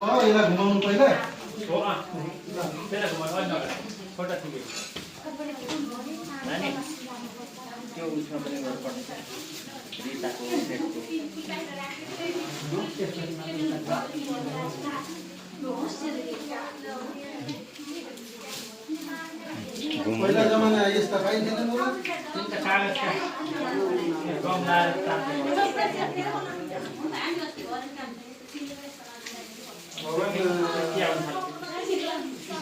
यसलाई घुमाउनु पहिला हो त्यसलाई घुमाउनु अलि नगर छोटा ठिकै नानी त्यो उसमा पनि गर्नुपर्छ रिताको सेटको पहिला जमाना यस्ता पाइन्थेन होला तिनका कागजका गमला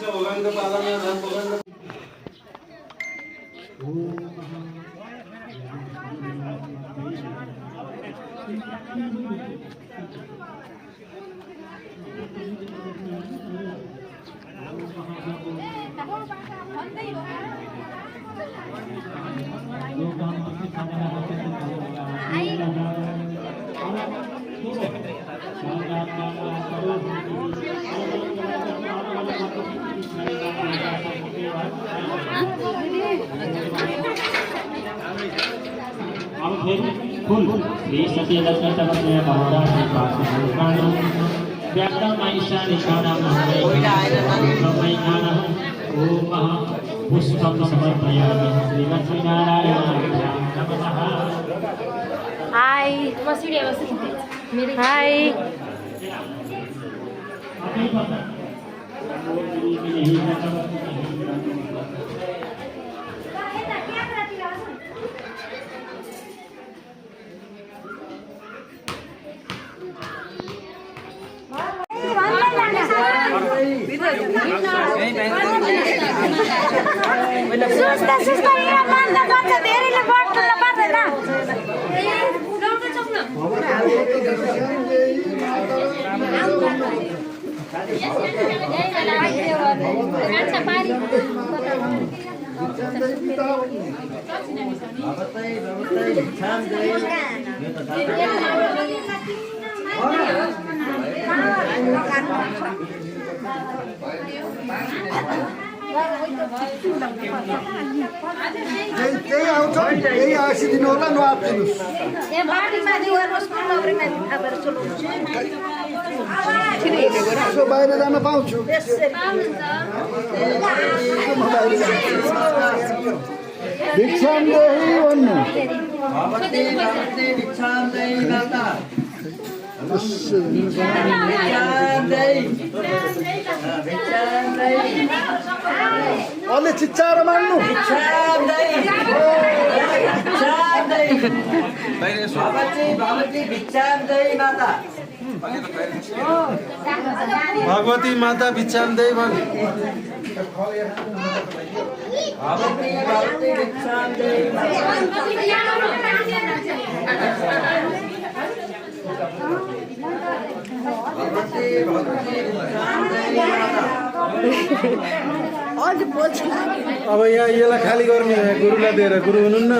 भगवानको पालामा राम भगवानको फुल श्री सत्यदत्त तपस्या बहुधा पाशुकानो व्याप्तं महिषा निषाणं महावैज्ञानः ओम पुष्पं समर्पयामि श्रीलक्ष्मीनारायणाय नमः। हाय हाय सुस्ता सुस्ता यहाँ बन्द गर्छ धेरैले बढ्न पर्दैन त्यही आउँछ त्यही आइसिदिनु होला नआत्तिनुस् यसो बाहिर जान पाउँछु भिक्षाम देहि भन्नु अलि चिच्चाएर माग्नु भगवती माता भिक्षाम देहि भन्नु अब यहाँ यसलाई खाली गर्ने हो गुरुलाई दिएर गुरु हुनुहुन्न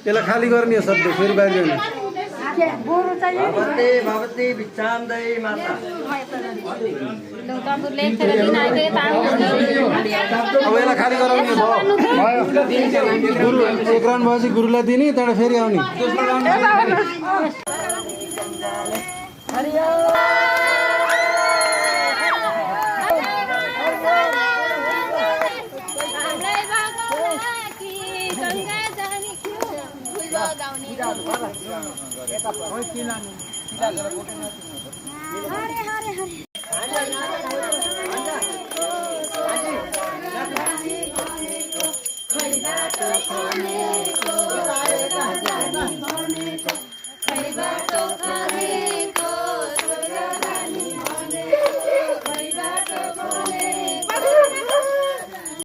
यसलाई खाली गर्ने हो शब्द फेरि बाहिर जाने भगवती भिक्षाम देहि माता अब यसलाई खाली गराउने भयो गुरु एक राउन्ड भएपछि गुरुलाई दिने त्यहाँबाट फेरि आउने गाउने